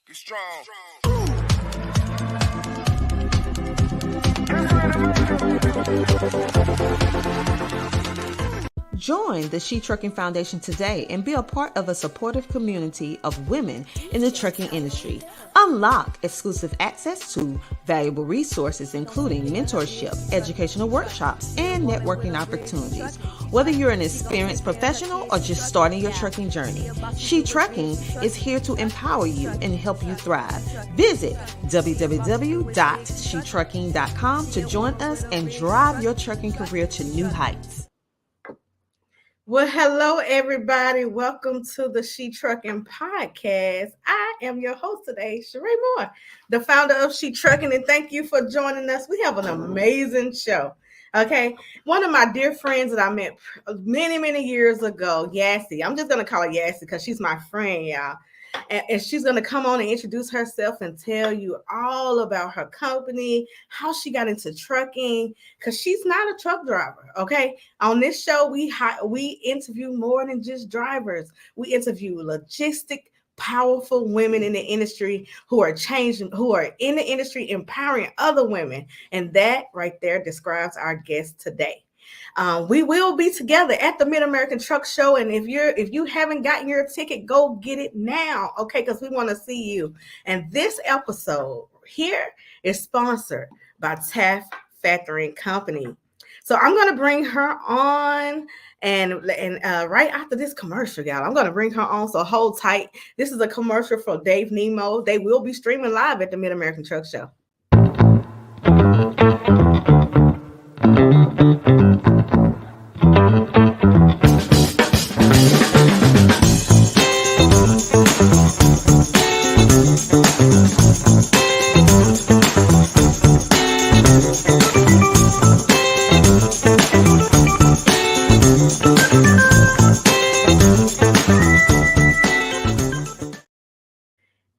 Be strong. Join the She Trucking Foundation today and be a part of a supportive community of women in the trucking industry. Unlock exclusive access to valuable resources, including mentorship, educational workshops, and networking opportunities. Whether you're an experienced professional or just starting your trucking journey, She Trucking is here to empower you and help you thrive. Visit www.shetrucking.com to join us and drive your trucking career to new heights. Well, hello, everybody. Welcome to the She Trucking Podcast. I am your host today, Sheree Moore, the founder of She Trucking, and thank you for joining us. We have an amazing show. Okay, one of my dear friends that I met many years ago, Yassie. I'm just going to call her Yassie because she's my friend, y'all. And she's going to come on and introduce herself and tell you all about her company, how she got into trucking, because she's not a truck driver, okay? On this show, we interview more than just drivers. We interview powerful women in the industry who are in the industry, empowering other women. And that right there describes our guest today. We will be together at the Mid-American Truck Show, and if you haven't gotten your ticket, go get it now, okay? Because we want to see you. And this episode here is sponsored by TAFS Factoring Company. So I'm going to bring her on, and right after this commercial, y'all, I'm going to bring her on. So hold tight. This is a commercial for Dave Nemo. They will be streaming live at the Mid-American Truck Show.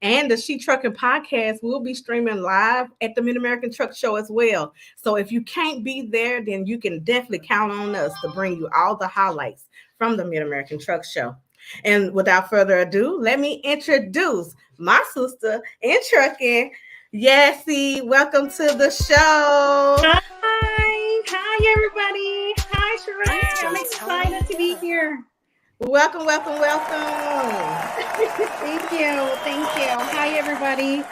And the She Trucking Podcast will be streaming live at the Mid-American Truck Show as well. So if you can't be there, then you can definitely count on us to bring you all the highlights from the Mid-American Truck Show. And without further ado, let me introduce my sister in trucking, Yassie. Welcome to the show. Hi, everybody. Hi, Sheree. I'm excited to be here. Welcome. Thank you. Hi, everybody.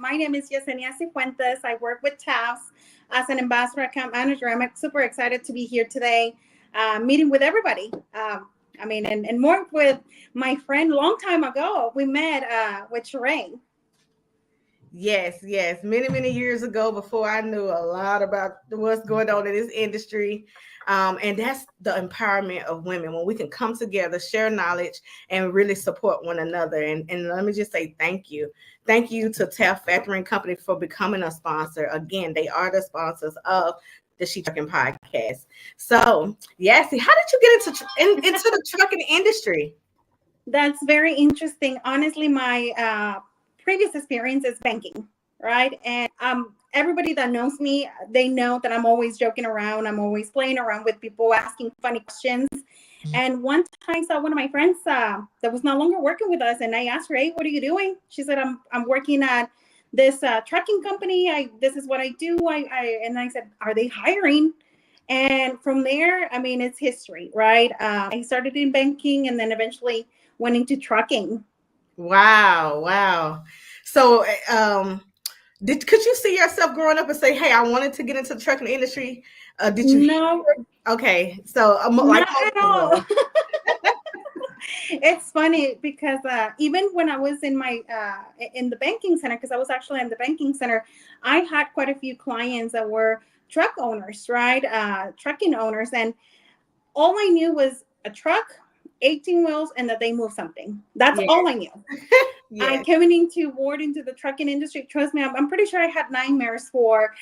My name is Yessenia Sifuentes. I work with TAFS as an ambassador account manager. I'm super excited to be here today, meeting with everybody. And more with my friend long time ago. We met with Sheree. Yes. Many years ago, before I knew a lot about what's going on in this industry. And that's the empowerment of women, when we can come together, share knowledge, and really support one another. And let me just say thank you. Thank you to TAFS Factoring Company for becoming a sponsor. Again, they are the sponsors of the She Trucking Podcast. So, Yassie, how did you get into the trucking industry? That's very interesting. Honestly, my previous experience is banking, right? And everybody that knows me, they know that I'm always joking around. I'm always playing around with people, asking funny questions. And one time I saw one of my friends that was no longer working with us, and I asked her, "Hey, what are you doing?" She said, "I'm working at this trucking company. This is what I do." And I said, "Are they hiring?" And from there, it's history, right? I started in banking, and then eventually went into trucking. Wow. So, could you see yourself growing up and say, "Hey, I wanted to get into the trucking industry"? Did you? No. Okay, so not at all. It's funny because even when I was in my in the banking center, because I was actually in the banking center, I had quite a few clients that were truck owners, right? Trucking owners, and all I knew was a truck, 18 wheels, and that they move something. That's all I knew. I came into the trucking industry. Trust me, I'm pretty sure I had nightmares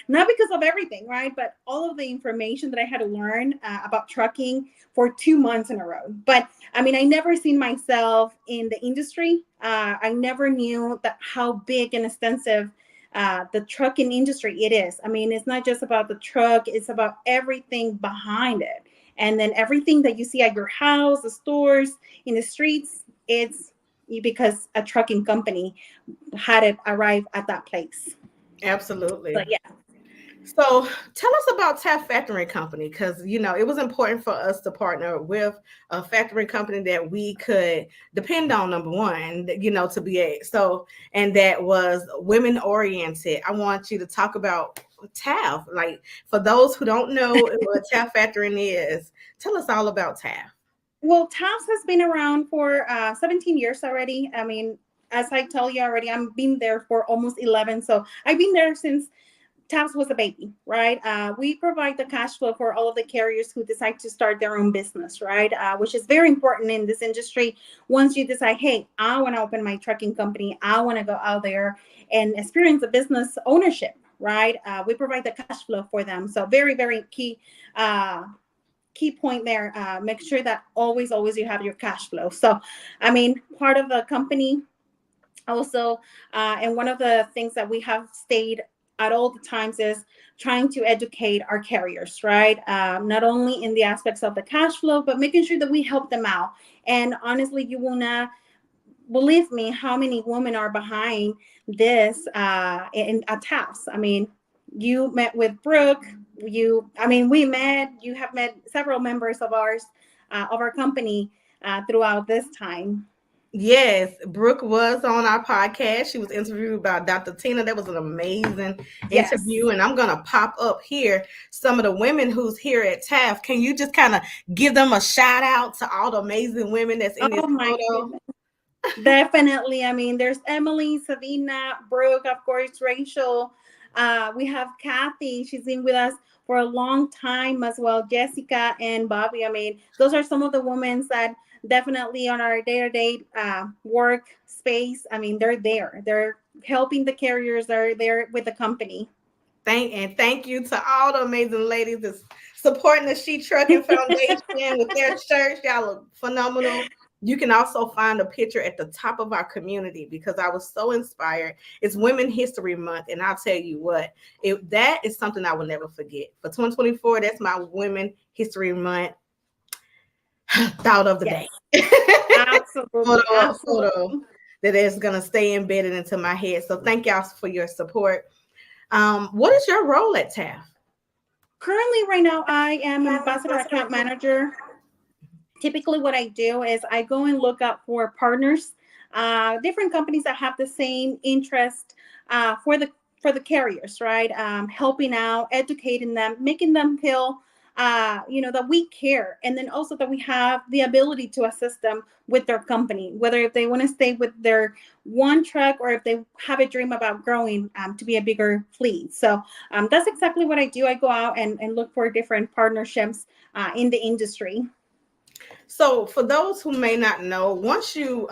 not because of everything, right? But all of the information that I had to learn about trucking for 2 months in a row. But I never seen myself in the industry. I never knew how big and extensive the trucking industry it is. It's not just about the truck. It's about everything behind it. And then everything that you see at your house, the stores, in the streets, it's because a trucking company had it arrive at that place. Absolutely. But yeah. So tell us about TAFS Factoring Company, because it was important for us to partner with a factoring company that we could depend on. Number one, to be and that was women oriented. I want you to talk about TAFS. Like, for those who don't know what TAFS Factoring is, tell us all about TAFS. Well, TAFS has been around for 17 years already. I mean, as I tell you already, I've been there for almost 11. So I've been there since TAFS was a baby, right? We provide the cash flow for all of the carriers who decide to start their own business, right? Which is very important in this industry. Once you decide, hey, I want to open my trucking company, I want to go out there and experience the business ownership, right? We provide the cash flow for them. So very, very key point there. Make sure that always you have your cash flow. So, I mean, part of the company also, and one of the things that we have stayed at all the times is trying to educate our carriers, right? Not only in the aspects of the cash flow, but making sure that we help them out. And honestly, you will not believe me how many women are behind this in at TAFS. I mean, you met with Brooke. You have met several members of ours, of our company, throughout this time. Yes, Brooke was on our podcast. She was interviewed by Dr. Tina. That was an amazing interview. And I'm going to pop up here some of the women who's here at TAFS. Can you just kind of give them a shout out to all the amazing women that's in this photo? Goodness. Definitely. I mean, there's Emily, Savina, Brooke, of course, Rachel. We have Kathy. She's been with us for a long time as well. Jessica and Bobby. I mean, those are some of the women that definitely on our day-to-day work space. I mean, they're there. They're helping the carriers. They're there with the company. Thank you to all the amazing ladies that's supporting the She Trucking Foundation with their church. Y'all are phenomenal. You can also find a picture at the top of our community because I was so inspired. It's Women History Month, and I'll tell you what, that is something I will never forget. For 2024, that's my Women History Month thought of the day. Absolutely. Photo that is going to stay embedded into my head. So thank y'all for your support. What is your role at TAFS? Currently, right now, I am an ambassador account manager. Typically, what I do is I go and look up for partners, different companies that have the same interest for the carriers, right? Helping out, educating them, making them feel that we care, and then also that we have the ability to assist them with their company, whether if they want to stay with their one truck or if they have a dream about growing to be a bigger fleet. So that's exactly what I do. I go out and look for different partnerships in the industry. So for those who may not know, once you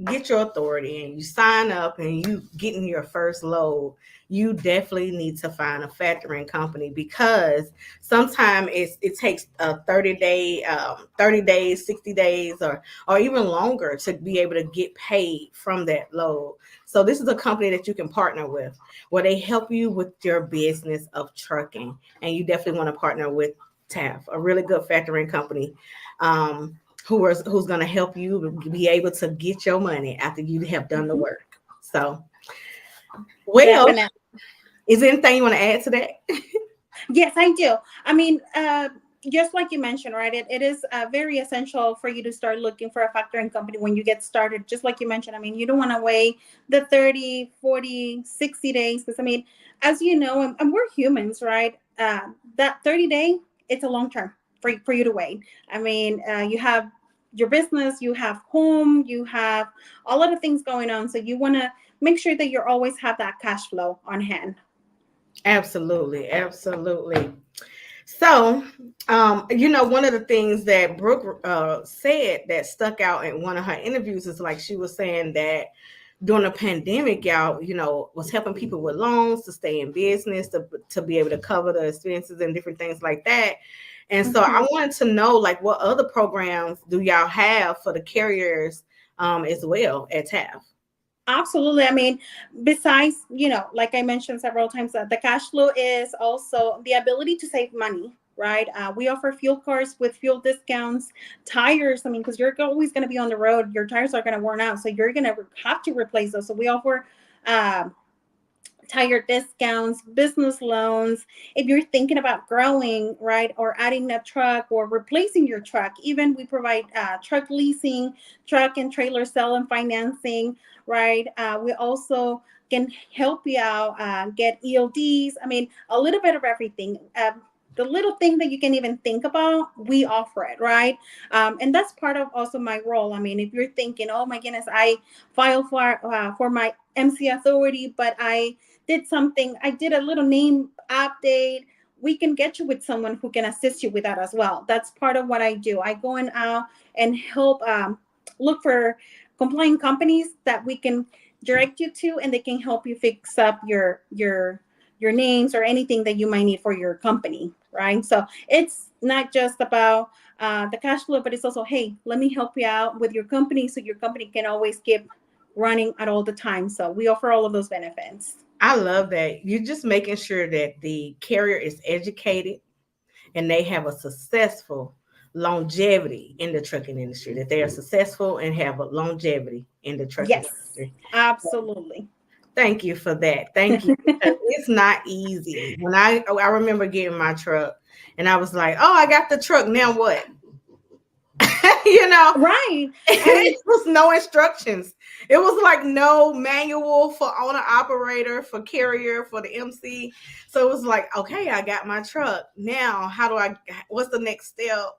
get your authority and you sign up and you get in your first load, you definitely need to find a factoring company because sometimes it takes 30 days, 60 days, or even longer to be able to get paid from that load. So this is a company that you can partner with where they help you with your business of trucking. And you definitely want to partner with TAFS, a really good factoring company. Who's going to help you be able to get your money after you have done the work. So, well, definitely. Is there anything you want to add to that? Yes, I do. I mean, just like you mentioned, right, it is very essential for you to start looking for a factoring company when you get started. Just like you mentioned, I mean, you don't want to wait the 30, 40, 60 days because, I mean, as you know, and we're humans, right, that 30-day, it's a long term for you to wait. I mean, you have your business, you have home, you have a lot of things going on. So you want to make sure that you always have that cash flow on hand. Absolutely. So, one of the things that Brooke said that stuck out in one of her interviews is like she was saying that during the pandemic, y'all, was helping people with loans to stay in business, to be able to cover the expenses and different things like that. And so I wanted to know, like, what other programs do y'all have for the carriers as well at TAFS? Absolutely. I mean, besides, like I mentioned several times, the cash flow is also the ability to save money, right? We offer fuel cards with fuel discounts, tires. I mean, because you're always going to be on the road, your tires are going to worn out, so you're going to have to replace those. So we offer tire discounts, business loans. If you're thinking about growing, right, or adding a truck or replacing your truck, even we provide truck leasing, truck and trailer sale and financing, right? We also can help you out, get ELDs. I mean, a little bit of everything. The little thing that you can even think about, we offer it, right? And that's part of also my role. I mean, if you're thinking, oh my goodness, I filed for my MC authority, but I did a little name update. We can get you with someone who can assist you with that as well. That's part of what I do. I go in out and help look for compliant companies that we can direct you to, and they can help you fix up your names or anything that you might need for your company, right? So it's not just about the cash flow, but it's also, hey, let me help you out with your company so your company can always keep running at all the time. So we offer all of those benefits. I love that. You're just making sure that the carrier is educated and they have a successful longevity in the trucking industry, that they are successful and have a longevity in the trucking Yes, industry. absolutely. Thank you for that. Thank you. Because it's not easy. When I remember getting my truck and I was like, oh, I got the truck. Now what? you know, Right. I mean, it was no instructions. It was like no manual for owner operator, for carrier, for the MC. So it was like, okay, I got my truck. Now, what's the next step?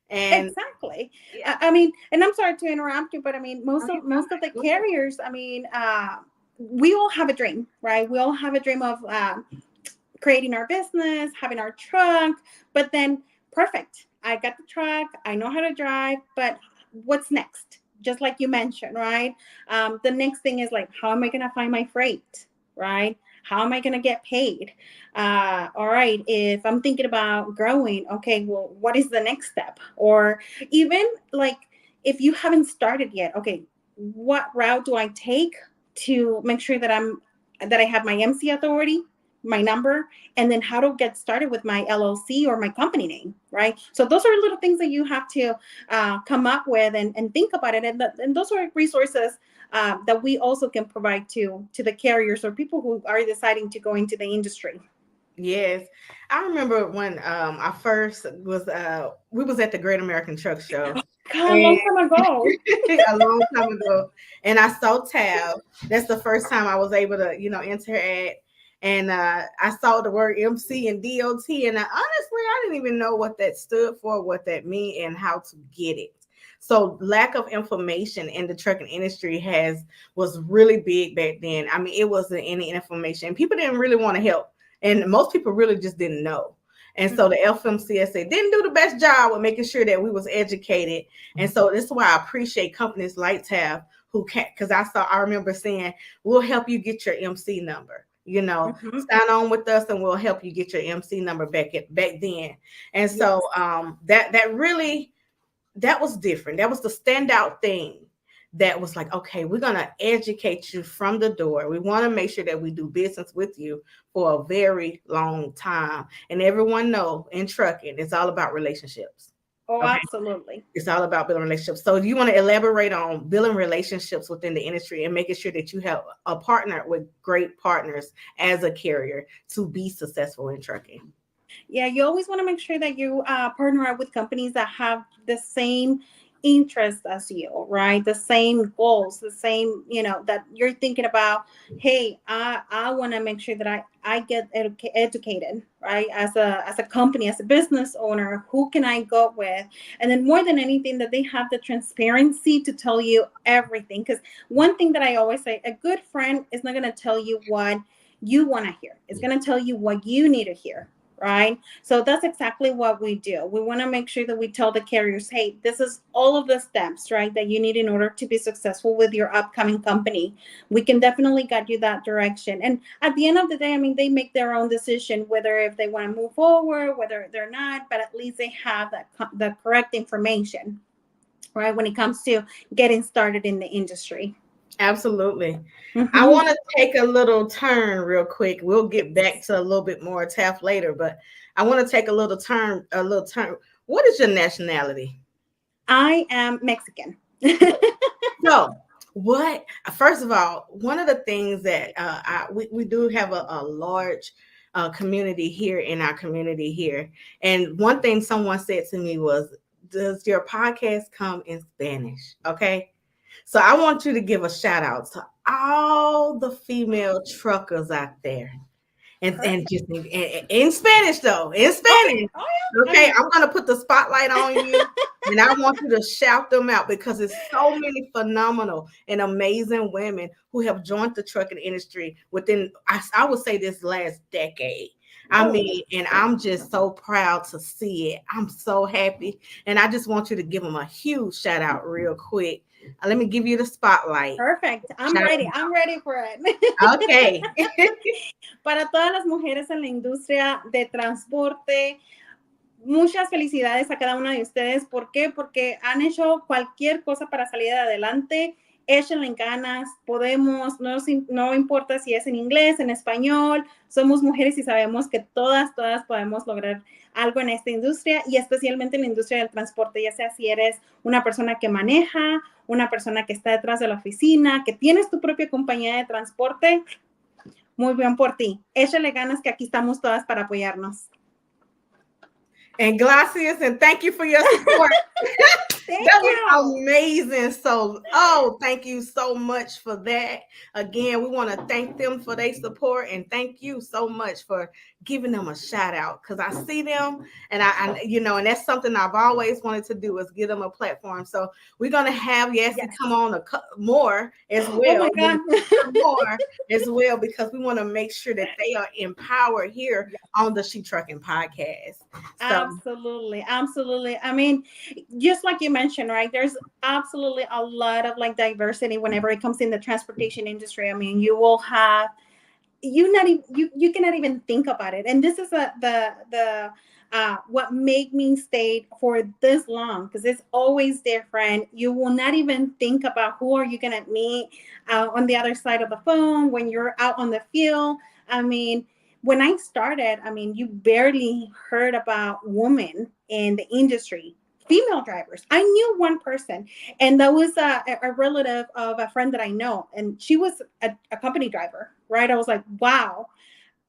And exactly. yeah, I mean, and I'm sorry to interrupt you, but I mean, most of the carriers, I mean, we all have a dream, right? We all have a dream of creating our business, having our truck, but then perfect. I got the truck, I know how to drive, but what's next? Just like you mentioned, right? The next thing is like, how am I going to find my freight, right? How am I going to get paid? All right, if I'm thinking about growing, okay, well, what is the next step? Or even like, if you haven't started yet, okay, what route do I take to make sure that I have my MC authority, my number, and then how to get started with my LLC or my company name, right? So those are little things that you have to come up with and think about it. And those are resources that we also can provide to the carriers or people who are deciding to go into the industry. yes. I remember when I first was we was at the Great American Truck Show God, a and long time ago. a long time ago, and I saw Tab. That's the first time I was able to, interact. And I saw the word MC and DOT, and honestly, I didn't even know what that stood for, what that meant, and how to get it. So lack of information in the trucking industry was really big back then. I mean, it wasn't any information. People didn't really want to help, and most people really just didn't know. And so the FMCSA didn't do the best job with making sure that we was educated. And so this is why I appreciate companies like TAF who can, because I remember saying, we'll help you get your MC number. Mm-hmm. Sign on with us and we'll help you get your MC number back then. And Yes. so that was different. That was the standout thing. That was like, okay, we're going to educate you from the door. We want to make sure that we do business with you for a very long time. And everyone know in trucking, it's all about relationships. Oh, Okay. absolutely. It's all about building relationships. So you want to elaborate on building relationships within the industry and making sure that you have a partner with great partners as a carrier to be successful in trucking. Yeah, you always want to make sure that you partner up with companies that have the same interest as you, right? The same goals, the same, that you're thinking about, hey, I want to make sure that I get educated, right? As a company, as a business owner, who can I go with? And then more than anything, that they have the transparency to tell you everything. Because one thing that I always say, a good friend is not going to tell you what you want to hear. It's going to tell you what you need to hear, right? So that's exactly what we do. We want to make sure that we tell the carriers, hey, this is all of the steps, right, that you need in order to be successful with your upcoming company. We can definitely guide you that direction. And at the end of the day, I mean, they make their own decision, whether if they want to move forward, whether they're not, but at least they have the correct information, right, when it comes to getting started in the industry. Absolutely. I Mhm. want to take a little turn real quick. We'll get back to a little bit more TAF later, but I want to take a little turn. What is your nationality? I am Mexican. So, what, first of all, one of the things that we do have a large community here in our community here. And one thing someone said to me was, does your podcast come in Spanish? Okay. So I want you to give a shout out to all the female truckers out there. And Perfect. just in Spanish though, in Okay. Spanish. Oh yeah. Oh Okay, yeah. I'm gonna put the spotlight on you, and I want you to shout them out because it's so many phenomenal and amazing women who have joined the trucking industry within, I would say, this last decade. I Oh, mean, and I'm just so proud to see it. I'm so happy, and I just want you to give them a huge shout out real quick. Let me give you the spotlight. perfect. I'm Shout ready. I'm ready for it. out. Okay. Para todas las mujeres en la industria de transporte, muchas felicidades a cada una de ustedes. ¿Por qué? Porque han hecho cualquier cosa para salir adelante. Échenle ganas, podemos, no importa si es en inglés, en español, somos mujeres y sabemos que todas podemos lograr algo en esta industria y especialmente en la industria del transporte, ya sea si eres una persona que maneja, una persona que está detrás de la oficina, que tienes tu propia compañía de transporte, muy bien por ti. Échale ganas que aquí estamos todas para apoyarnos. And Glacius, and thank you for your support. That was you. amazing. So, thank you so much for that. Again, we want to thank them for their support and thank you so much for giving them a shout out because I see them and and that's something I've always wanted to do is give them a platform. So we're gonna have Yessie come on more as well. Oh my God. More as well because we want to make sure that they are empowered here on the She Trucking podcast. So Absolutely. I mean, just like you mentioned, right? There's absolutely a lot of like diversity whenever it comes in the transportation industry. I mean, you will have you cannot even think about it. And this is the what made me stay for this long because it's always different. You will not even think about who are you gonna meet on the other side of the phone when you're out on the field. I mean, when I started, I mean, you barely heard about women in the industry, female drivers. I knew one person, and that was a relative of a friend that I know, and she was a company driver, right? I was like, wow,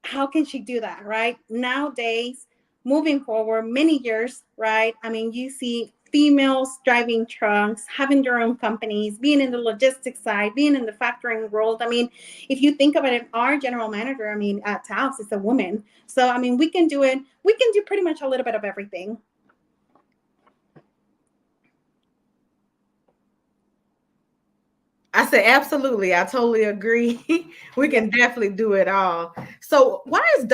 how can she do that, right? Nowadays, moving forward, many years, right? I mean, you see females driving trucks, having their own companies, being in the logistics side, being in the factoring world. I mean, if you think about it, our general manager, I mean, at TAFS is a woman. So, I mean, we can do it. We can do pretty much a little bit of everything. I said, absolutely. I totally agree. We can definitely do it all. So, why is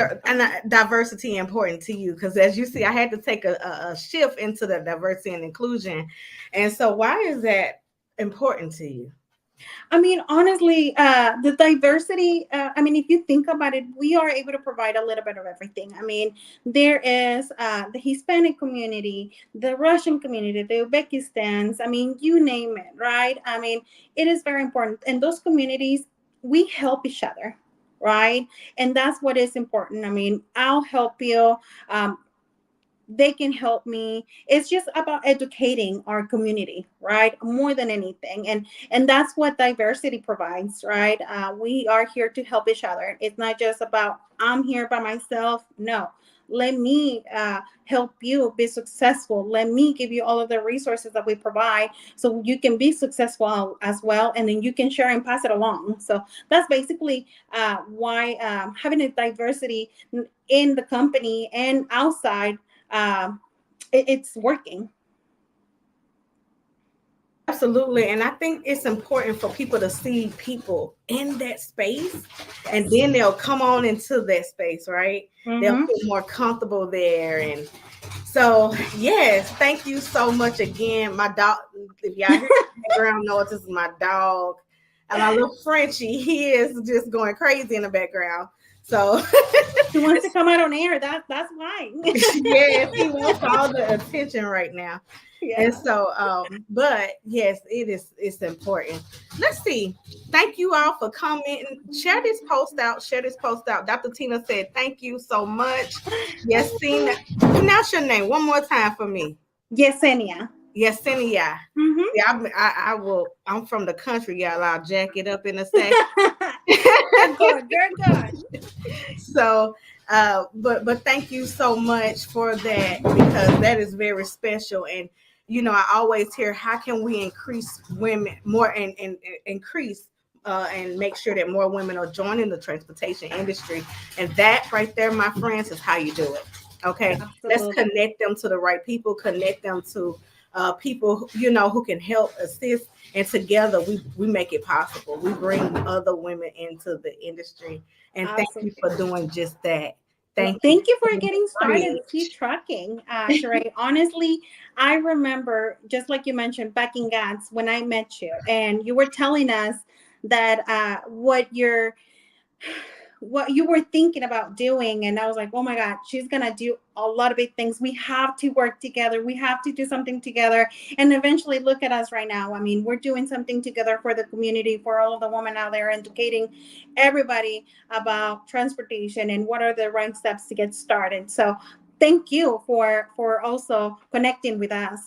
diversity important to you? Because as you see, I had to take a shift into the diversity and inclusion. And so, why is that important to you? I mean, honestly, the diversity, I mean, if you think about it, we are able to provide a little bit of everything. I mean, there is the Hispanic community, the Russian community, the Uzbekistans, I mean, you name it, right? I mean, it is very important. And those communities, we help each other, right? And that's what is important. I mean, I'll help you. They can help me. It's just about educating our community, right, more than anything. And that's what diversity provides, right? We are here to help each other. It's not just about I'm here by myself. No, let me help you be successful. Let me give you all of the resources that we provide so you can be successful as well, and then you can share and pass it along. So that's basically why having a diversity in the company and outside, it's working. Absolutely. And I think it's important for people to see people in that space and then they'll come on into that space, right? They'll feel more comfortable there. And so, yes, thank you so much again. My dog, if y'all hear the background noise, this is my dog. And my little Frenchie, he is just going crazy in the background. So He wants to come out on air. That's why. yes, he wants all the attention right now. Yeah. And so, but yes, it's important. Let's see. Thank you all for commenting. Share this post out. Share this post out. Dr. Tina said, thank you so much. Yessenia, pronounce your name one more time for me. Yessenia. Yessenia. Mm-hmm. Yeah, I will. I'm from the country, y'all. I'll jack it up in a second. Good. So, but thank you so much for that, because that is very special. And I always hear, how can we increase women more and increase and make sure that more women are joining the transportation industry? And that right there, my friends, is how you do it. Okay, Absolutely. Let's connect them to the right people, connect them to people who can help assist, and together we make it possible. We bring other women into the industry, and Absolutely. thank you for doing just that. Thank you for getting started with She Trucking, Sheree. Honestly, I remember, just like you mentioned, back in GATS, when I met you, and you were telling us that what you were thinking about doing, and I was like, oh my God, she's gonna do a lot of big things. We have to work together. We have to do something together. And eventually, look at us right now. I mean, we're doing something together for the community, for all of the women out there, educating everybody about transportation and what are the right steps to get started. So thank you for also connecting with us.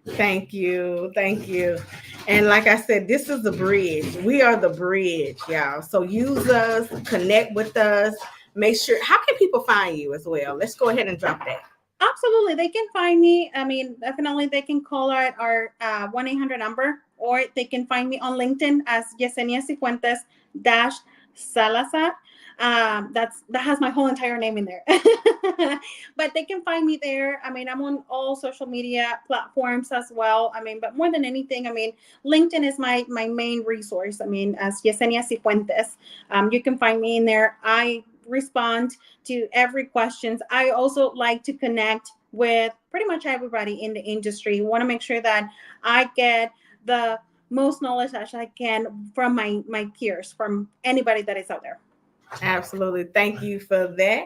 Thank you. And like I said, this is the bridge. We are the bridge, y'all. So use us, connect with us. Make sure. How can people find you as well? Let's go ahead and drop that. Absolutely. They can find me. I mean, definitely they can call our 1-800 number, or they can find me on LinkedIn as Yessenia Sifuentes Salazar. That has my whole entire name in there. But they can find me there. I mean, I'm on all social media platforms as well. I mean, but more than anything, I mean, LinkedIn is my main resource. I mean, as Yessenia Sifuentes, you can find me in there. I respond to every questions. I also like to connect with pretty much everybody in the industry. Want to make sure that I get the most knowledge that I can from my peers, from anybody that is out there. Absolutely. Thank you for that.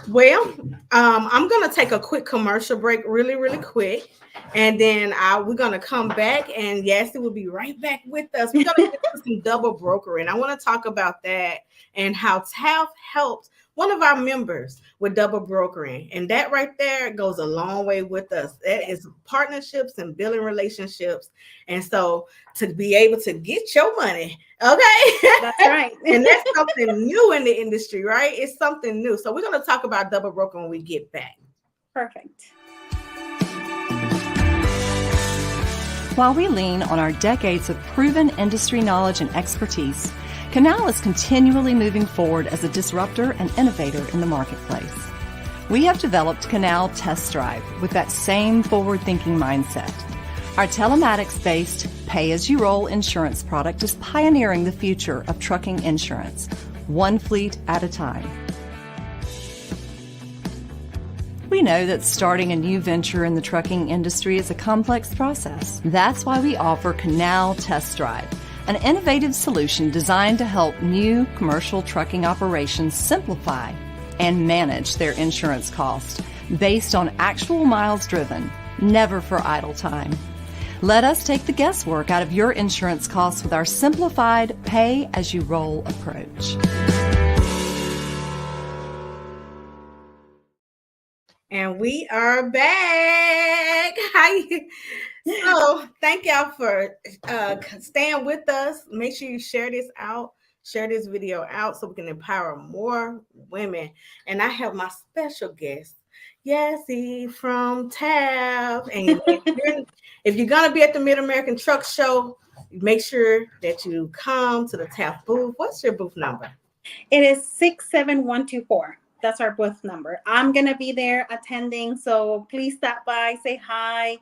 Well, I'm going to take a quick commercial break really, really quick. And then we're going to come back, and Yassi will be right back with us. We're going to get to some double brokering. I want to talk about that and how TAFS helped one of our members with double brokering. And that right there goes a long way with us. That is partnerships and building relationships. And so to be able to get your money, okay? That's right. And that's something new in the industry, right? It's something new. So we're going to talk about double brokering when we get back. Perfect. While we lean on our decades of proven industry knowledge and expertise, Canal is continually moving forward as a disruptor and innovator in the marketplace. We have developed Canal Test Drive with that same forward-thinking mindset. Our telematics-based pay-as-you-roll insurance product is pioneering the future of trucking insurance, one fleet at a time. We know that starting a new venture in the trucking industry is a complex process. That's why we offer Canal Test Drive, an innovative solution designed to help new commercial trucking operations simplify and manage their insurance costs based on actual miles driven, never for idle time. Let us take the guesswork out of your insurance costs with our simplified pay-as-you-roll approach. And we are back. Hi. So thank y'all for staying with us. Make sure you share this video out so we can empower more women. And I have my special guest, Yessie from TAFS. And if you're going to be at the Mid-American Truck Show, make sure that you come to the TAFS booth. What's your booth number? It is 67124. That's our booth number. I'm going to be there attending. So please stop by, say hi.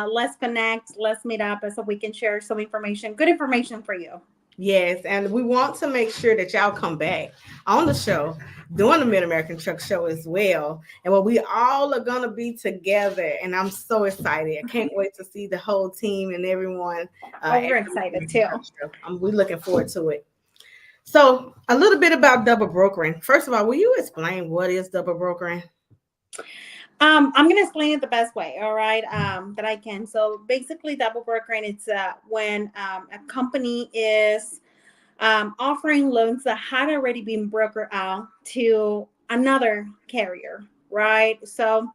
Let's connect. Let's meet up so we can share some information, good information for you. Yes. And we want to make sure that y'all come back on the show, doing the Mid-American Truck Show as well. And we all are going to be together. And I'm so excited. I can't wait to see the whole team and everyone. We're excited too. We're looking forward to it. So a little bit about double brokering. First of all, will you explain what is double brokering? I'm going to explain it the best way, all right, that I can. So basically, double brokering, it's when a company is offering loans that had already been brokered out to another carrier, right? So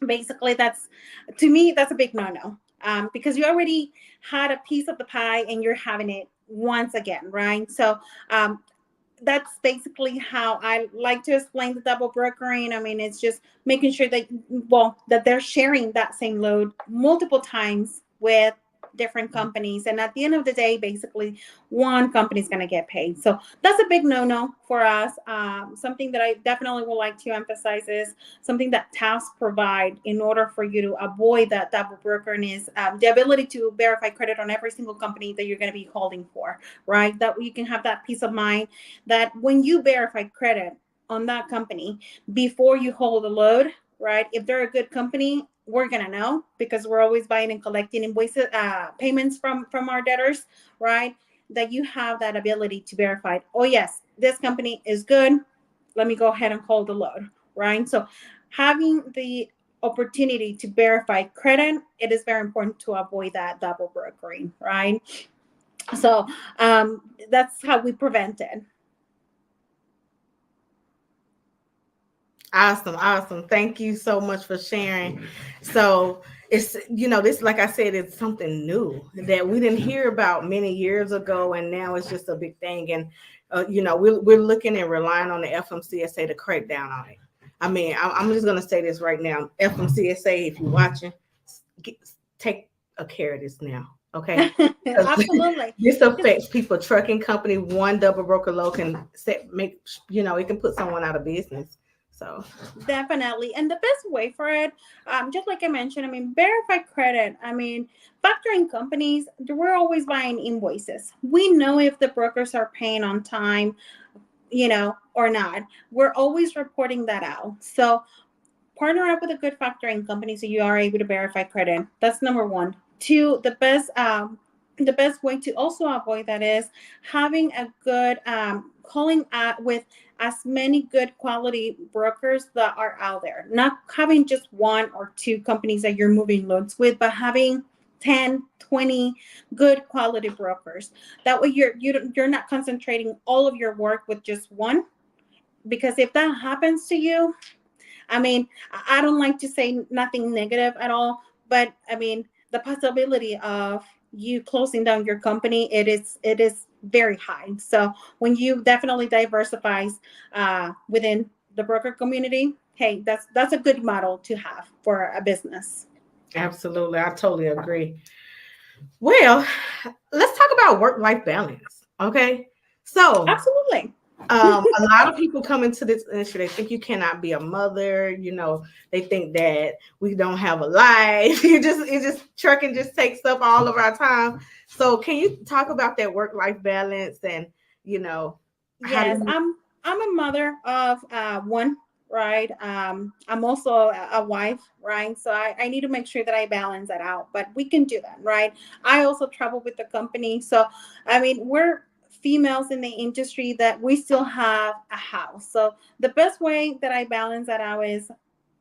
basically, to me, that's a big no-no, because you already had a piece of the pie and you're having it once again, right? So um, that's basically how I like to explain the double brokering. I mean, it's just making sure that, well, that they're sharing that same load multiple times with different companies. And at the end of the day, basically, one company is going to get paid. So that's a big no-no for us. Something that I definitely would like to emphasize is something that TAFs provide in order for you to avoid that double brokering is the ability to verify credit on every single company that you're going to be holding for, right? That you can have that peace of mind that when you verify credit on that company before you hold a load, right? If they're a good company, we're gonna know because we're always buying and collecting invoices, payments from our debtors, right? That you have that ability to verify. Oh yes, this company is good. Let me go ahead and hold the load, right? So having the opportunity to verify credit, it is very important to avoid that double brokering, right? So that's how we prevent it. Awesome. Thank you so much for sharing. So it's, this, like I said, it's something new that we didn't hear about many years ago, and now it's just a big thing. And we're looking and relying on the FMCSA to crack down on it. I mean, I'm just gonna say this right now, FMCSA, if you're watching, take a care of this now. Okay. Absolutely. This affects people. Trucking company, one double broker low can it can put someone out of business. So Definitely. And the best way for it, just like I mentioned, I mean, verify credit. I mean, factoring companies, we're always buying invoices. We know if the brokers are paying on time, or not. We're always reporting that out. So partner up with a good factoring company so you are able to verify credit. That's number one. Two, the best way to also avoid that is having a good calling with as many good quality brokers that are out there. Not having just one or two companies that you're moving loans with, but having 10, 20 good quality brokers. That way you're not concentrating all of your work with just one. Because if that happens to you, I mean, I don't like to say nothing negative at all, but I mean, the possibility of you closing down your company, it is very high. So when you definitely diversify within the broker community, hey, that's a good model to have for a business. absolutely, I totally agree. Well, let's talk about work-life balance. Okay. So Absolutely. a lot of people come into this industry, they think you cannot be a mother, they think that we don't have a life. Trucking just takes up all of our time. So can you talk about that work-life balance and how do Yes, you I'm a mother of one, right? I'm also a wife, right? So I need to make sure that I balance that out, but we can do that, right? I also travel with the company. So, I mean, we're females in the industry that we still have a house. So the best way that I balance that out is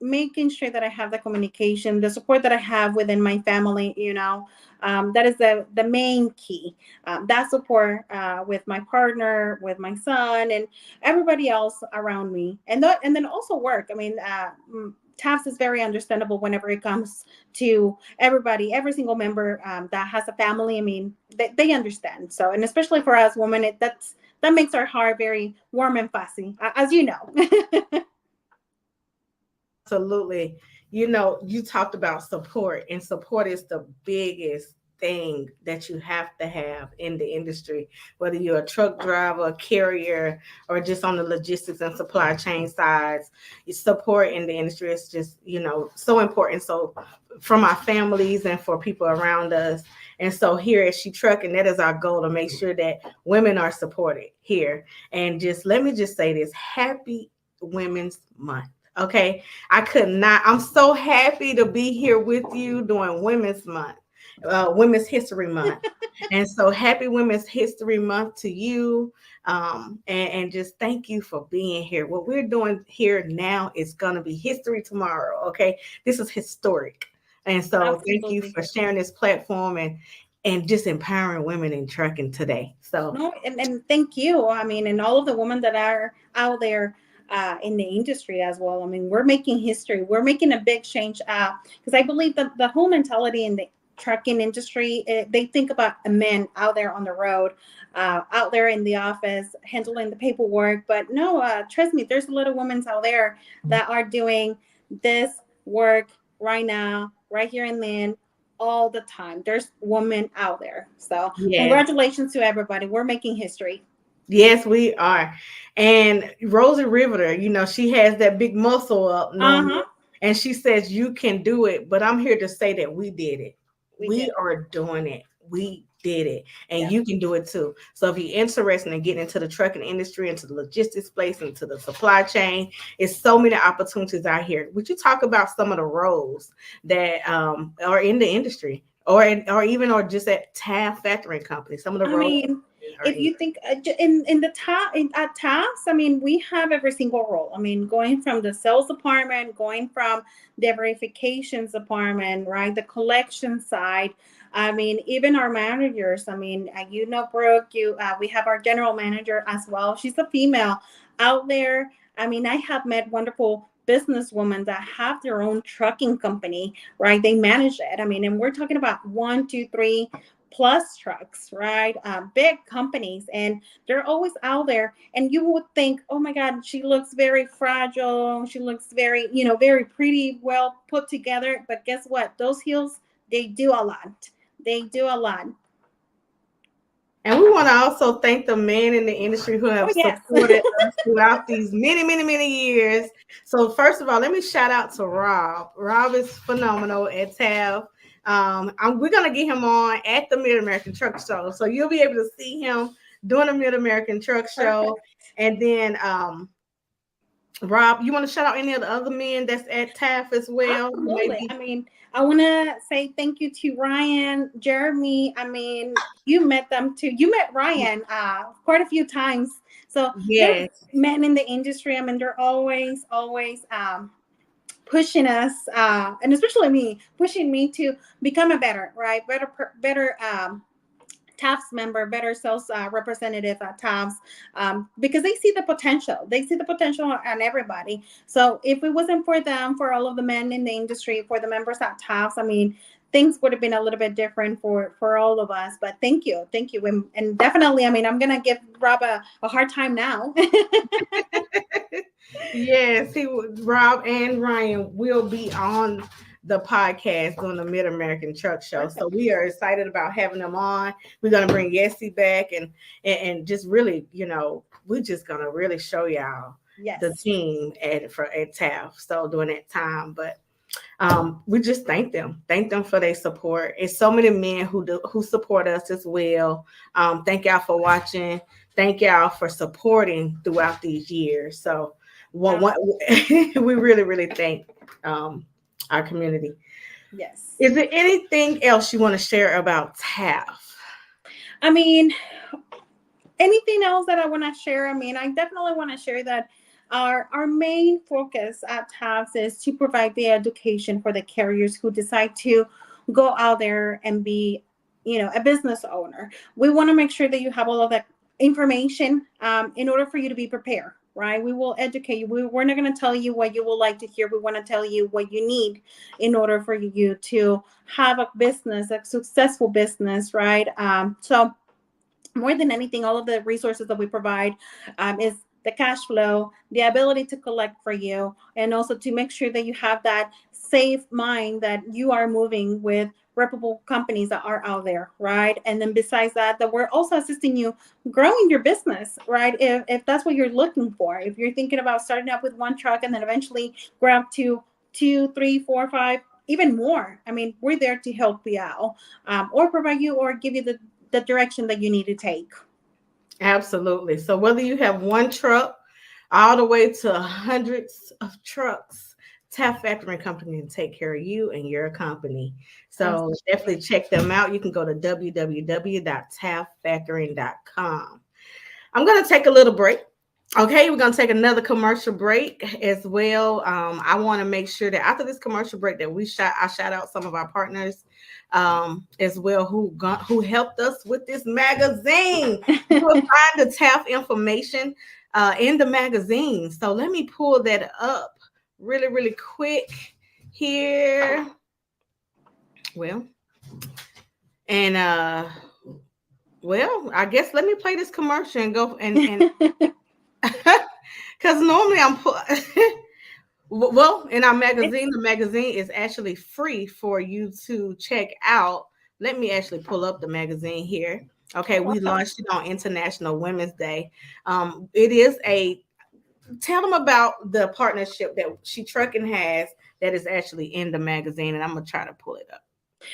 making sure that I have the communication, the support that I have within my family, that is the main key. That support with my partner, with my son, and everybody else around me, and then also work. I mean, TAFS is very understandable whenever it comes to everybody, every single member that has a family. I mean, they understand. So, and especially for us women, that makes our heart very warm and fuzzy, as you know. Absolutely. You talked about support, and support is the biggest thing that you have to have in the industry, whether you're a truck driver, a carrier, or just on the logistics and supply chain sides. Support in the industry is just, so important. So from our families and for people around us. And so here at She Truck, and that is our goal, to make sure that women are supported here. And just let me just say this: happy Women's Month. Okay. I'm so happy to be here with you during Women's Month. Women's History Month. And so happy Women's History Month to you. And just thank you for being here. What we're doing here now is going to be history tomorrow. Okay. This is historic. And so thank you Absolutely. for sharing this platform and just empowering women in trucking today. So No, and thank you. I mean, and all of the women that are out there in the industry as well. I mean, we're making history. We're making a big change because I believe that the whole mentality in the trucking industry, they think about a man out there on the road, out there in the office, handling the paperwork. But no, trust me, there's a lot of women out there that are doing this work right now, right here in Lynn, all the time. There's women out there. So yes. congratulations to everybody. We're making history. Yes, we are. And Rosie Riveter, she has that big muscle up normally. And she says you can do it, but I'm here to say that we did it. We are doing it. We did it. And you can do it too. So if you're interested in getting into the trucking industry, into the logistics place, into the supply chain, it's so many opportunities out here. Would you talk about some of the roles that are in the industry or just at TAFS factoring company? Some of the I roles. mean, if you think in the top at TAFS, I mean, we have every single role. I mean, going from the sales department, going from the verifications department, right, the collection side. I mean, even our managers. I mean, Brooke. We have our general manager as well. She's a female out there. I mean, I have met wonderful businesswomen that have their own trucking company, right? They manage it. I mean, and we're talking about 1, 2, 3 plus trucks, right? Big companies, and they're always out there. And you would think, oh my God, she looks very fragile. She looks very, very pretty, well put together. But guess what? Those heels, they do a lot. They do a lot. And we want to also thank the men in the industry who have supported us throughout these many, many, many years. So first of all, let me shout out to Rob. Rob is phenomenal at TAFS. We're going to get him on at the Mid-American Truck Show. So you'll be able to see him doing the Mid-American Truck Show. And then, Rob, you want to shout out any of the other men that's at TAFS as well? Absolutely. I mean, I want to say thank you to Ryan, Jeremy. I mean, you met them too. You met Ryan quite a few times. So they're men in the industry. I mean, they're always pushing us, and especially me, pushing me to become a better TAFS member, better sales representative at TAFS, because they see the potential. They see the potential on everybody. So if it wasn't for them, for all of the men in the industry, for the members at TAFS, I mean, things would have been a little bit different for all of us. But thank you. And definitely, I mean, I'm going to give Rob a hard time now. Yes, Rob and Ryan will be on the podcast on the Mid-American Truck Show. Perfect. So we are excited about having them on. We're going to bring Yessie back and just really, we're just going to really show y'all the team at TAFS. So during that time, but we just thank them for their support. It's so many men who support us as well. Thank y'all for watching. Thank y'all for supporting throughout these years. So we really, really thank our community. Yes. Is there anything else you want to share about TAFS? I mean, anything else that I want to share? I mean, I definitely want to share that our main focus at TAFS is to provide the education for the carriers who decide to go out there and be, a business owner. We want to make sure that you have all of that information in order for you to be prepared. Right? We will educate you. We're not going to tell you what you would like to hear. We want to tell you what you need in order for you to have a business, a successful business, right? So more than anything, all of the resources that we provide is the cash flow, the ability to collect for you, and also to make sure that you have that safe mind that you are moving with reputable companies that are out there, right? And then besides that we're also assisting you growing your business, right? If that's what you're looking for, if you're thinking about starting up with one truck and then eventually grow up to 2, 3, 4, 5, even more. I mean, we're there to help you out, or provide you or give you the direction that you need to take. Absolutely. So whether you have one truck all the way to hundreds of trucks, TAFS Factoring Company to take care of you and your company. So definitely check them out. You can go to www.tafsfactoring.com. I'm going to take a little break. Okay, we're going to take another commercial break as well. I want to make sure that after this commercial break that I shout out some of our partners as well who helped us with this magazine. You will find the TAF information in the magazine. So let me pull that up really, really quick here. Well, and I guess let me play this commercial and go and because normally well, in our magazine, the magazine is actually free for you to check out. Let me actually pull up the magazine here. Okay, we launched it on International Women's Day. It is tell them about the partnership that She Trucking has that is actually in the magazine, and I'm gonna try to pull it up.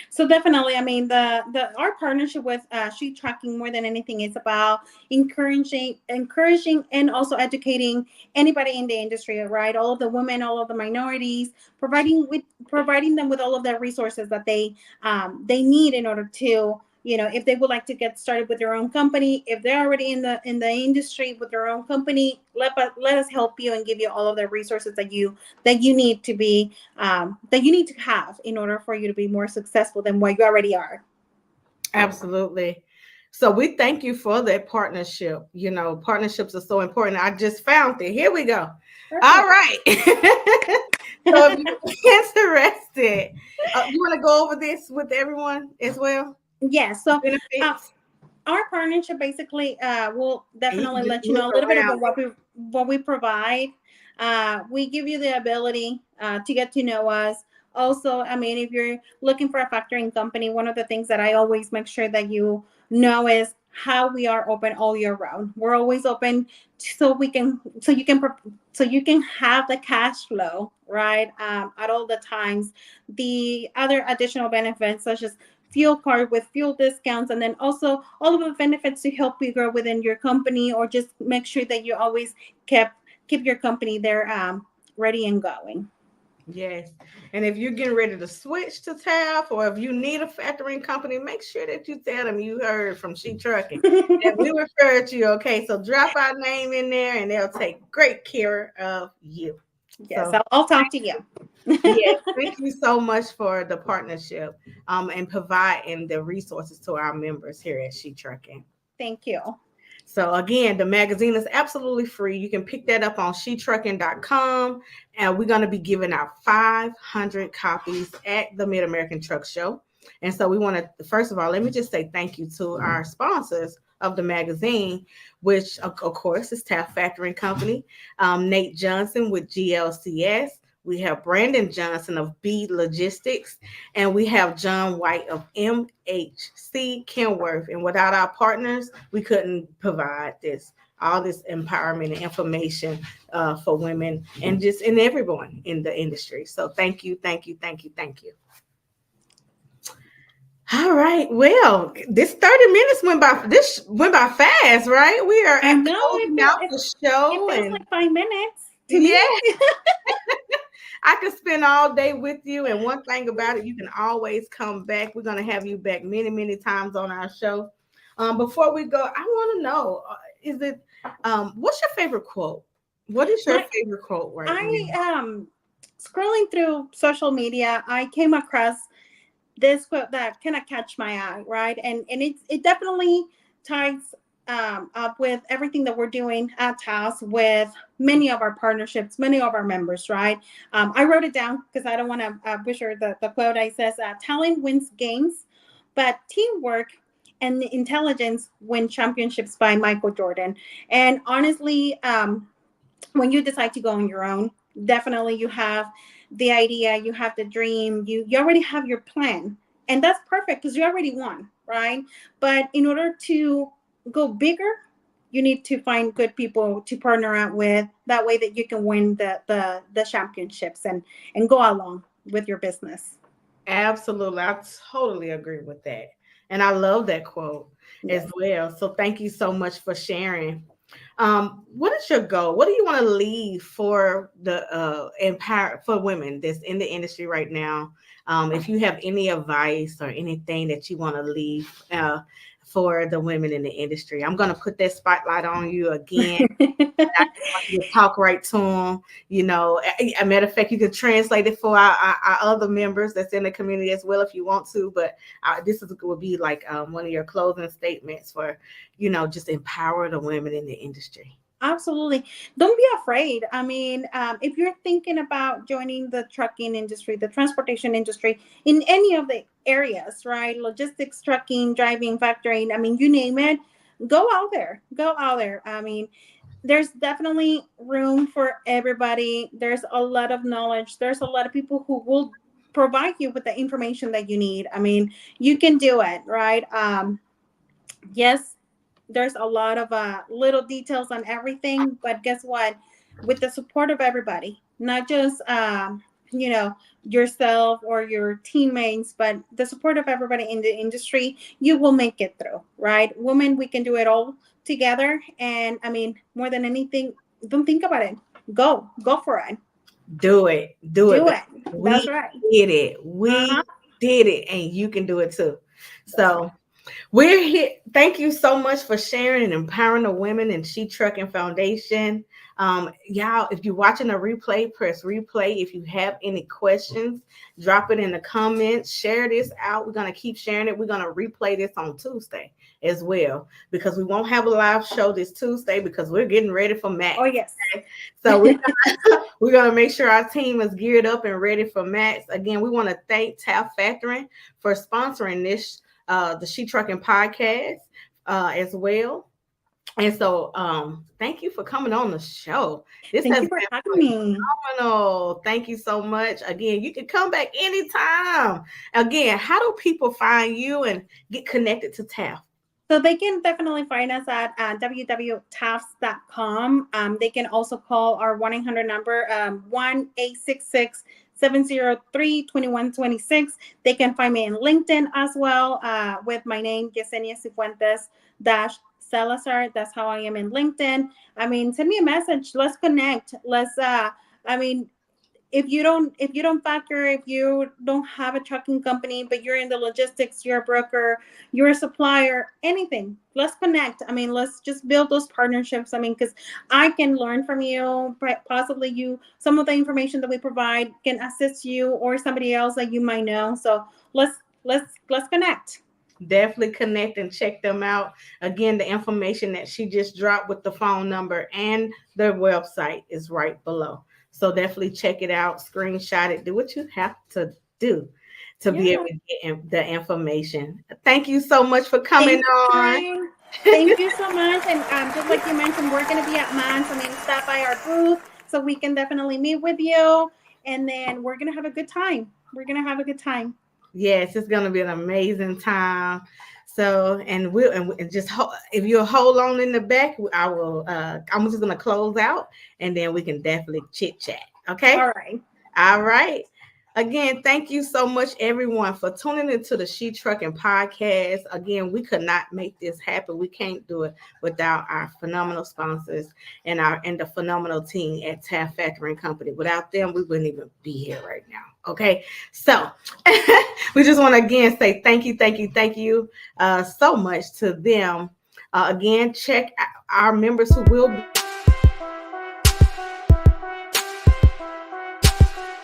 So definitely, I mean, our partnership with She Trucking, more than anything, is about encouraging, and also educating anybody in the industry, right? All of the women, all of the minorities, providing them with all of the resources that they need in order to, if they would like to get started with their own company, if they're already in the industry with their own company, let us help you and give you all of the resources that you need to be that you need to have in order for you to be more successful than what you already are. Absolutely. So we thank you for that partnership. Partnerships are so important. I just found it. Here we go. Perfect. All right. So if you're interested, you want to go over this with everyone as well? Yes. So our partnership basically will definitely let you know a little bit about what we provide. We give you the ability to get to know us. Also, I mean, if you're looking for a factoring company, one of the things that I always make sure that you know is how we are open all year round. We're always open so you can have the cash flow, right? At all the times. The other additional benefits such as fuel card with fuel discounts, and then also all of the benefits to help you grow within your company, or just make sure that you always keep your company there ready and going. Yes. And if you're getting ready to switch to TAF, or if you need a factoring company, make sure that you tell them you heard from She Trucking and we referred to you. Okay, so drop our name in there and they'll take great care of you. Yes, so, I'll talk to you. Yes, thank you so much for the partnership and providing the resources to our members here at She Trucking. Thank you. So again, the magazine is absolutely free. You can pick that up on shetrucking.com, and we're going to be giving out 500 copies at the Mid-American Truck Show. And so we want to, first of all, let me just say thank you to our sponsors of the magazine, which of course is TAF Factoring Company, Nate Johnson with GLCS. We have Brandon Johnson of B Logistics, and we have John White of MHC Kenworth. And without our partners, we couldn't provide all this empowerment and information for women and everyone in the industry. So thank you, thank you, thank you, thank you. All right. Well, this 30 minutes went by fast, right? We are closing out the show. It feels like 5 minutes to me. I could spend all day with you. And one thing about it, you can always come back. We're going to have you back many, many times on our show. Before we go, I want to know, what's your favorite quote? What is your favorite quote right now? Scrolling through social media, I came across this quote that kind of catch my eye, right? And it definitely ties up with everything that we're doing at TAFS with many of our partnerships, many of our members, right? I wrote it down because I don't want to butcher the quote. I says, talent wins games, but teamwork and intelligence win championships, by Michael Jordan. And honestly, when you decide to go on your own, definitely you have the idea, you have the dream, you already have your plan. And that's perfect because you already won, right? But in order to go bigger, you need to find good people to partner out with. That way that you can win the championships and go along with your business. Absolutely. I totally agree with that. And I love that quote as well. So thank you so much for sharing. What is your goal? What do you want to leave for the empower for women that's in the industry right now? If you have any advice or anything that you want to leave for the women in the industry, I'm going to put that spotlight on you again. I want you to talk right to them. You know, a matter of fact, you could translate it for our other members that's in the community as well if you want to. But would be like one of your closing statements for, you know, just empower the women in the industry. Absolutely. Don't be afraid. I mean, if you're thinking about joining the trucking industry, the transportation industry in any of the areas, right? Logistics, trucking, driving, factoring, I mean, you name it, go out there. Go out there. I mean, there's definitely room for everybody. There's a lot of knowledge. There's a lot of people who will provide you with the information that you need. I mean, you can do it, right? Yes, there's a lot of little details on everything, but guess what? With the support of everybody, not just you know, yourself or your teammates, but the support of everybody in the industry, you will make it through, right? Women, we can do it all together. And I mean, more than anything, don't think about it. Go for it. Do it. Do it. That's right. Did it. We did it, and you can do it too. So we're here. Thank you so much for sharing and empowering the women in She Trucking Foundation. Y'all, if you're watching a replay, press replay. If you have any questions, drop it in the comments. Share this out. We're going to keep sharing it. We're going to replay this on Tuesday as well, because we won't have a live show this Tuesday because we're getting ready for Max. Oh, yes. So we're gonna make sure our team is geared up and ready for Max. Again, we want to thank TAFS Factoring for sponsoring this the She Trucking podcast as well. And so thank you for coming on the show. This Thank has you for been having me. phenomenal. Thank you so much. Again, you can come back anytime. Again, how do people find you and get connected to TAFS? So they can definitely find us at www.tafs.com. They can also call our 1-800 number, 1-866-703-2126. They can find me in LinkedIn as well with my name, Yessenia Sifuentes Salazar. That's how I am in LinkedIn. I mean, send me a message. Let's connect. Let's, I mean, if you don't factor, if you don't have a trucking company, but you're in the logistics, you're a broker, you're a supplier, anything, let's connect. I mean, let's just build those partnerships. I mean, because I can learn from you, possibly you, some of the information that we provide can assist you or somebody else that you might know. So let's connect. Definitely connect and check them out. Again, the information that she just dropped with the phone number and their website is right below. So definitely check it out, screenshot it, do what you have to do to be able to get the information. Thank you so much for coming on. Thank you so much. And just like you mentioned, we're going to be at Mons. I mean, stop by our booth so we can definitely meet with you. And then we're going to have a good time. Yes, it's going to be an amazing time. So, and just if you'll hold on in the back, I'm just going to close out and then we can definitely chit chat. Okay. All right. Again, thank you so much, everyone, for tuning into the She Trucking podcast. Again, we could not make this happen. We can't do it without our phenomenal sponsors and the phenomenal team at TAFS Factoring Company. Without them, we wouldn't even be here right now. Okay, so we just want to again say thank you so much to them. Again, check our members who will be.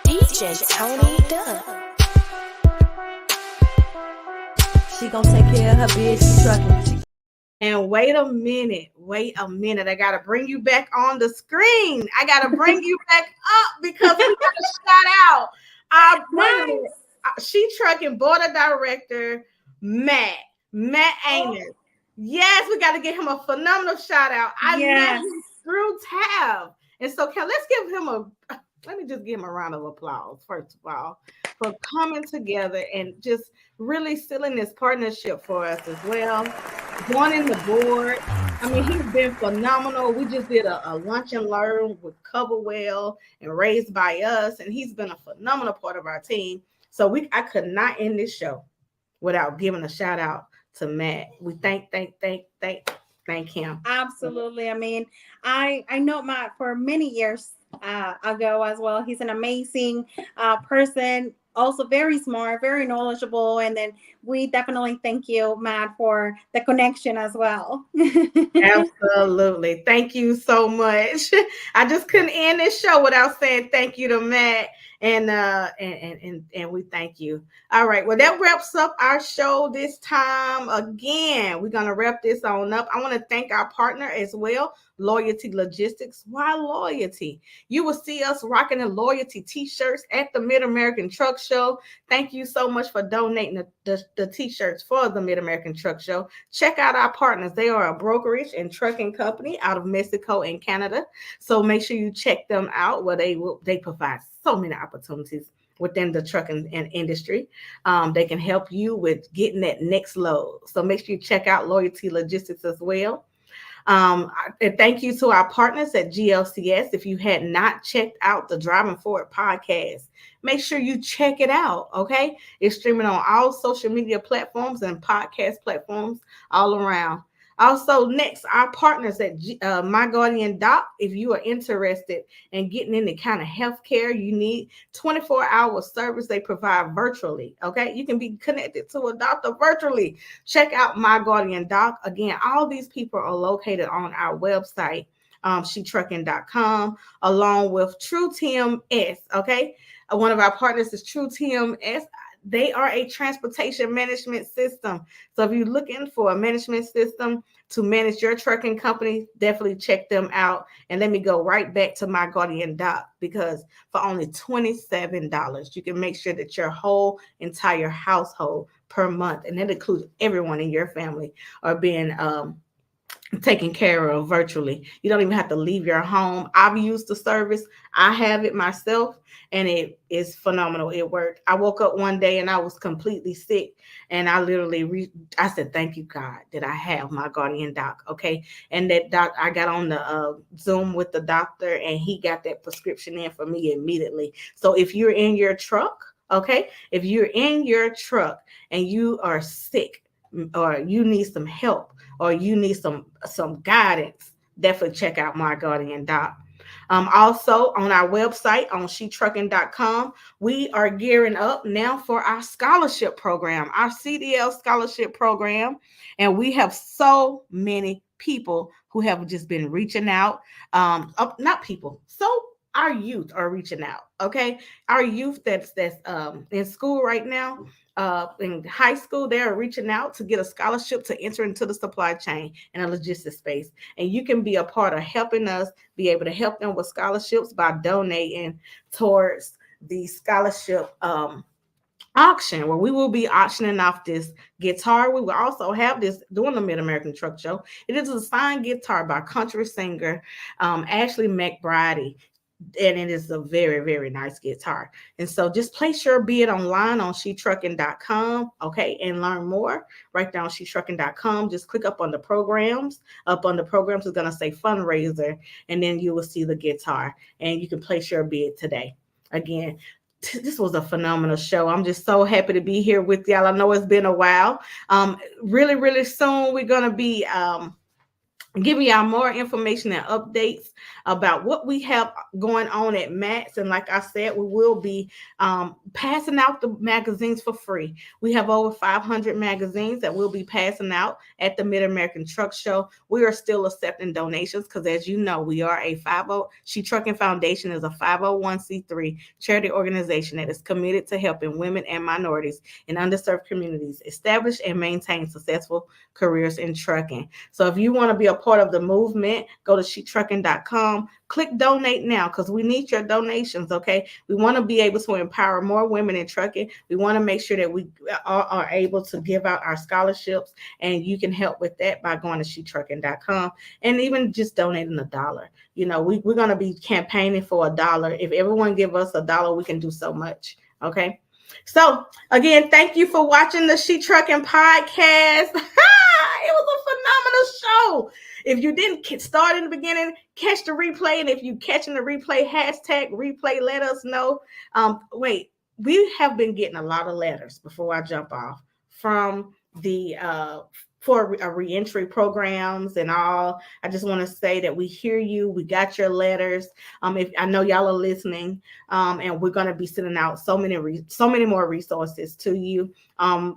DJ Tony Dunn. She gonna take care of her bitch trucking. And wait a minute. I gotta bring you back on the screen. I gotta bring you back up because we gotta shout out our She Trucking Board of Director, Matt Amos. Yes, we gotta give him a phenomenal shout out. I met him through TAFS. And so let's give him let me just give him a round of applause, first of all, for coming together and just really sealing this partnership for us as well. Joining the board. I mean, he's been phenomenal. We just did a lunch and learn with Coverwell and Raised by Us, and he's been a phenomenal part of our team. So I could not end this show without giving a shout out to Matt. We thank thank him. Absolutely. I mean, I know Matt for many years ago as well. He's an amazing person, also very smart, very knowledgeable. And then we definitely thank you, Matt, for the connection as well. Absolutely. Thank you so much. I just couldn't end this show without saying thank you to Matt. And we thank you. All right. Well, that wraps up our show this time. Again, we're gonna wrap this on up. I want to thank our partner as well, Loyalty Logistics. Why loyalty? You will see us rocking the loyalty t-shirts at the Mid-American Truck Show. Thank you so much for donating the t-shirts for the Mid-American Truck Show. Check out our partners. They are a brokerage and trucking company out of Mexico and Canada. So make sure you check them out where they provide so many opportunities within the trucking industry. They can help you with getting that next load. So make sure you check out Loyalty Logistics as well. And thank you to our partners at GLCS. If you had not checked out the Driving Forward podcast, make sure you check it out. Okay. It's streaming on all social media platforms and podcast platforms all around. Also, next, our partners at My Guardian Doc. If you are interested in getting any kind of healthcare you need, 24-hour service they provide virtually. Okay, you can be connected to a doctor virtually. Check out My Guardian Doc. Again, all these people are located on our website, shetrucking.com, along with True TMS. Okay, one of our partners is True TMS. They are a transportation management system. So if you're looking for a management system to manage your trucking company, definitely check them out. And let me go right back to My Guardian Doc, because for only $27, you can make sure that your whole entire household per month, and that includes everyone in your family, are being taken care of virtually. You don't even have to leave your home. I've used the service. I have it myself, and it is phenomenal. It worked. I woke up one day and I was completely sick, and I literally I said, thank you, God, that I have My Guardian Doc. Okay. And that doc, I got on the Zoom with the doctor, and he got that prescription in for me immediately. So if you're in your truck, okay, if you're in your truck and you are sick, or you need some help, or you need some guidance, definitely check out My Guardian Doc. Also on our website on shetrucking.com, we are gearing up now for our scholarship program, our CDL scholarship program. And we have so many people who have just been reaching out. Not people. So our youth are reaching out. Okay. Our youth that's in school right now, in high school, they are reaching out to get a scholarship to enter into the supply chain and a logistics space. And you can be a part of helping us be able to help them with scholarships by donating towards the scholarship auction, where we will be auctioning off this guitar. We will also have this during the Mid-American Truck Show. It is a signed guitar by country singer Ashley McBride. And it is a very, very nice guitar. And so just place your bid online on shetrucking.com, okay, and learn more. Right down shetrucking.com. Just click up on the programs. Up on the programs is going to say fundraiser, and then you will see the guitar, and you can place your bid today. Again, this was a phenomenal show. I'm just so happy to be here with y'all. I know it's been a while. Really, really soon we're going to be giving y'all more information and updates about what we have going on at Matt's. And like I said, we will be passing out the magazines for free. We have over 500 magazines that we'll be passing out at the Mid-American Truck Show. We are still accepting donations because, as you know, we are a 50. She Trucking Foundation is a 501c3 charity organization that is committed to helping women and minorities in underserved communities establish and maintain successful careers in trucking. So if you want to be a part of the movement, go to shetrucking.com, click donate now, because we need your donations. Okay, we want to be able to empower more women in trucking. We want to make sure that we are able to give out our scholarships, and you can help with that by going to shetrucking.com and even just donating $1. You know, we're going to be campaigning for $1. If everyone give us $1, we can do so much. Okay. So again, thank you for watching the She Trucking podcast. It was a phenomenal show. If you didn't start in the beginning, catch the replay. And if you catching the replay, hashtag replay, let us know. Wait, we have been getting a lot of letters before I jump off from the for reentry programs and all. I just want to say that we hear you. We got your letters. If I know y'all are listening, and we're going to be sending out so many more resources to you, and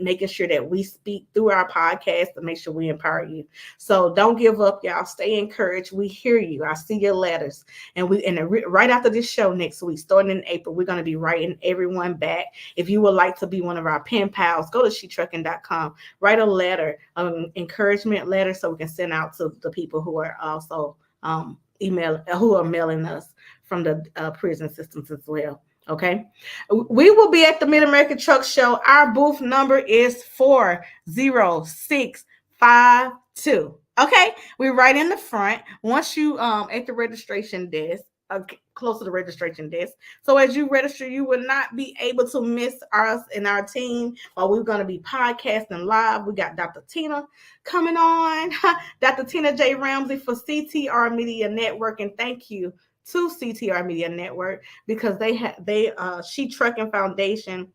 making sure that we speak through our podcast to make sure we empower you. So don't give up, y'all. Stay encouraged. We hear you. I see your letters, and right after this show next week, starting in April, we're going to be writing everyone back. If you would like to be one of our pen pals, go to shetrucking.com, write a letter, encouragement letter, so we can send out to the people who are also mailing us from the prison systems as well. Okay, we will be at the Mid-American Truck Show. Our booth number is 40652. Okay, we're right in the front. Once you at the registration desk, close to the registration desk. So as you register, you will not be able to miss us and our team while we're going to be podcasting live. We got Dr. Tina coming on, Dr. Tina J. Ramsey for CTR Media Network, and thank you to CTR Media Network, because She Trucking Foundation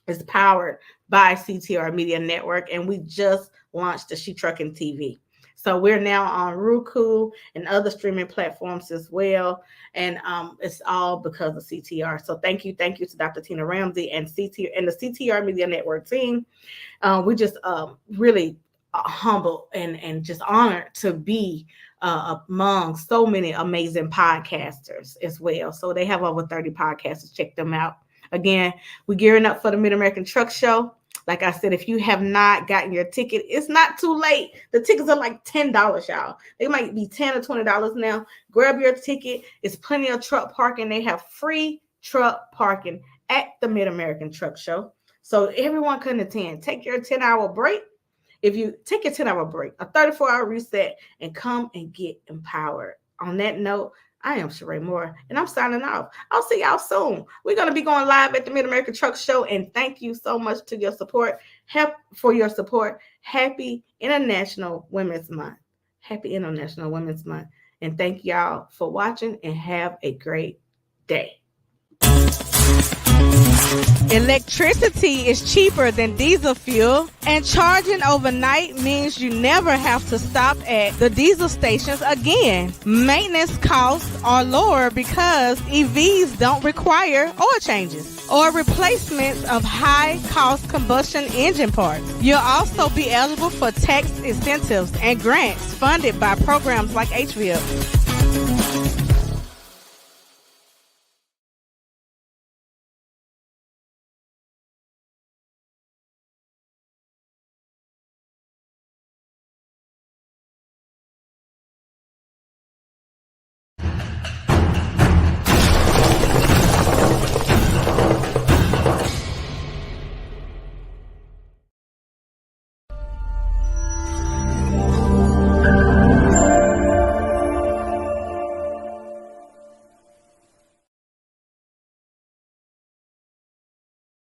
is powered by CTR Media Network, and we just launched the She Trucking TV. So we're now on Roku and other streaming platforms as well. And it's all because of CTR. So thank you to Dr. Tina Ramsey and the CTR Media Network team. We just really humble and just honored to be among so many amazing podcasters as well. So they have over 30 podcasters. Check them out. Again, we're gearing up for the Mid-American Truck Show. Like I said, if you have not gotten your ticket, it's not too late. The tickets are like $10, y'all. They might be $10 or $20 now. Grab your ticket. It's plenty of truck parking. They have free truck parking at the Mid-American Truck Show, so everyone can attend. Take your 10-hour break. If you take your 10-hour break, a 34-hour reset, and come and get empowered. On that note, I am Sheree Moore, and I'm signing off. I'll see y'all soon. We're going to be going live at the Mid-American Truck Show, and thank you so much for your support. Happy International Women's Month. Happy International Women's Month. And thank y'all for watching, and have a great day. Electricity is cheaper than diesel fuel, and charging overnight means you never have to stop at the diesel stations again. Maintenance costs are lower because EVs don't require oil changes or replacements of high-cost combustion engine parts. You'll also be eligible for tax incentives and grants funded by programs like HVIP.